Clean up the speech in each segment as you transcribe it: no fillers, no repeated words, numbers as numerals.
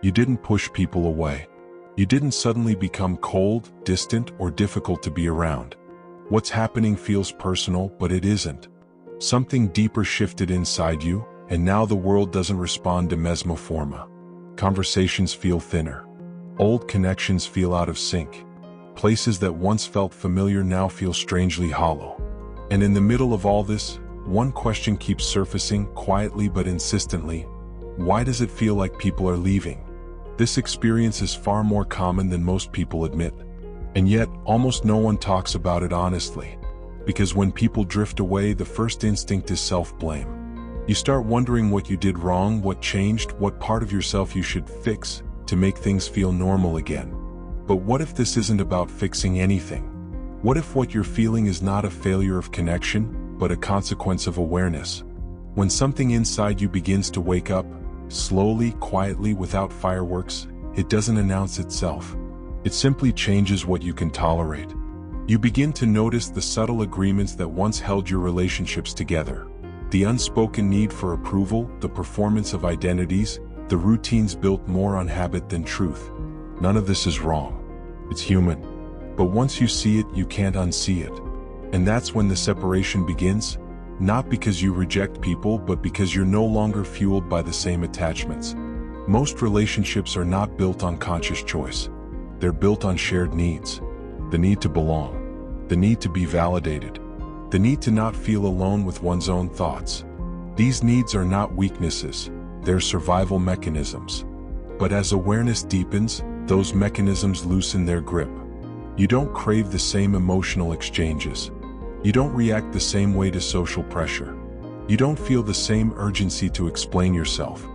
You didn't push people away. You didn't suddenly become cold, distant, or difficult to be around. What's happening feels personal, but it isn't. Something deeper shifted inside you, and now the world doesn't respond to mesmoforma. Conversations feel thinner. Old connections feel out of sync. Places that once felt familiar now feel strangely hollow. And in the middle of all this, one question keeps surfacing, quietly but insistently. Why does it feel like people are leaving? This experience is far more common than most people admit. And yet, almost no one talks about it honestly. Because when people drift away, the first instinct is self-blame. You start wondering what you did wrong, what changed, what part of yourself you should fix to make things feel normal again. But what if this isn't about fixing anything? What if what you're feeling is not a failure of connection, but a consequence of awareness? When something inside you begins to wake up, slowly, quietly, without fireworks, it doesn't announce itself. It simply changes what you can tolerate. You begin to notice the subtle agreements that once held your relationships together. The unspoken need for approval, the performance of identities, the routines built more on habit than truth. None of this is wrong. It's human. But once you see it, you can't unsee it. And that's when the separation begins, not because you reject people, but because you're no longer fueled by the same attachments. Most relationships are not built on conscious choice. They're built on shared needs. The need to belong. The need to be validated. The need to not feel alone with one's own thoughts. These needs are not weaknesses. They're survival mechanisms. But as awareness deepens, those mechanisms loosen their grip. You don't crave the same emotional exchanges. You don't react the same way to social pressure. You don't feel the same urgency to explain yourself.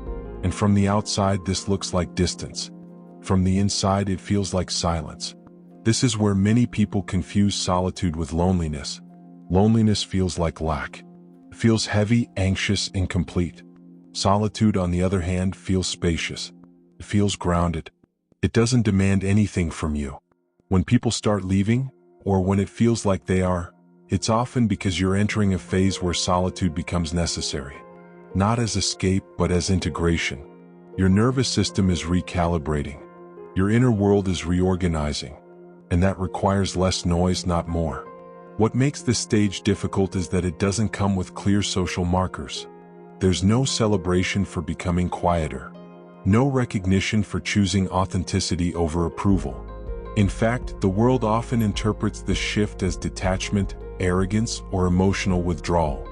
And from the outside, this looks like distance. From the inside, it feels like silence. This is where many people confuse solitude with loneliness. Loneliness feels like lack. It feels heavy, anxious, incomplete. Solitude, on the other hand, feels spacious. It feels grounded. It doesn't demand anything from you. When people start leaving, or when it feels like they are, it's often because you're entering a phase where solitude becomes necessary. Not as escape, but as integration. Your nervous system is recalibrating. Your inner world is reorganizing. And that requires less noise, not more. What makes this stage difficult is that it doesn't come with clear social markers. There's no celebration for becoming quieter. No recognition for choosing authenticity over approval. In fact, the world often interprets this shift as detachment, arrogance, or emotional withdrawal.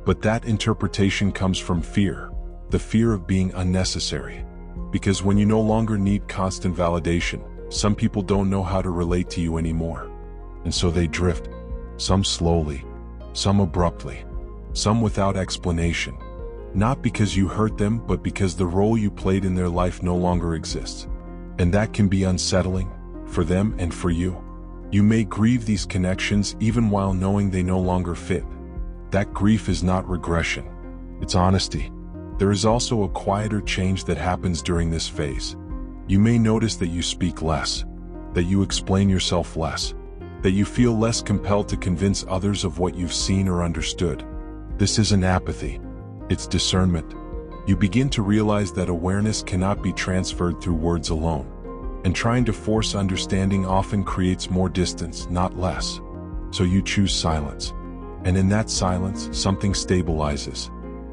But that interpretation comes from fear, the fear of being unnecessary. Because when you no longer need constant validation, some people don't know how to relate to you anymore. And so they drift. Some slowly, some abruptly, some without explanation. Not because you hurt them, but because the role you played in their life no longer exists. And that can be unsettling, for them and for you. You may grieve these connections even while knowing they no longer fit. That grief is not regression. It's honesty. There is also a quieter change that happens during this phase. You may notice that you speak less, that you explain yourself less, that you feel less compelled to convince others of what you've seen or understood. This isn't apathy. It's discernment. You begin to realize that awareness cannot be transferred through words alone. And trying to force understanding often creates more distance, not less. So you choose silence. And in that silence, something stabilizes.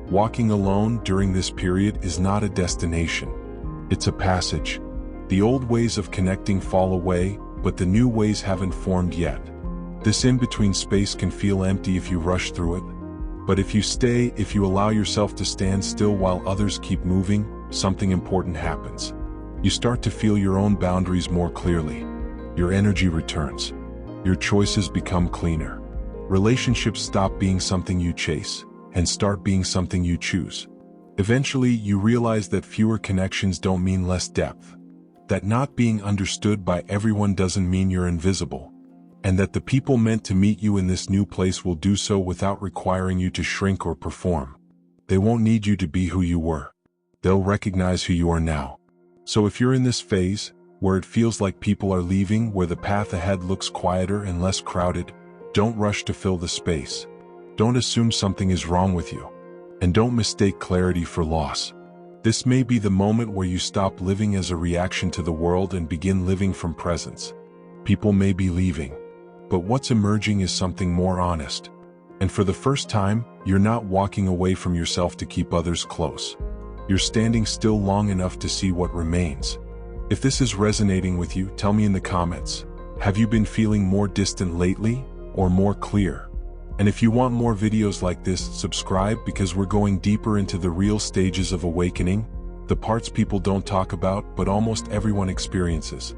Walking alone during this period is not a destination. It's a passage. The old ways of connecting fall away, but the new ways haven't formed yet. This in-between space can feel empty if you rush through it. But if you stay, if you allow yourself to stand still while others keep moving, something important happens. You start to feel your own boundaries more clearly. Your energy returns. Your choices become cleaner. Relationships stop being something you chase and start being something you choose. Eventually, you realize that fewer connections don't mean less depth. That not being understood by everyone doesn't mean you're invisible. And that the people meant to meet you in this new place will do so without requiring you to shrink or perform. They won't need you to be who you were. They'll recognize who you are now. So if you're in this phase, where it feels like people are leaving, where the path ahead looks quieter and less crowded, don't rush to fill the space. Don't assume something is wrong with you. And don't mistake clarity for loss. This may be the moment where you stop living as a reaction to the world and begin living from presence. People may be leaving, but what's emerging is something more honest. And for the first time, you're not walking away from yourself to keep others close. You're standing still long enough to see what remains. If this is resonating with you, tell me in the comments. Have you been feeling more distant lately, or more clear? And if you want more videos like this, subscribe, because we're going deeper into the real stages of awakening, the parts people don't talk about but almost everyone experiences.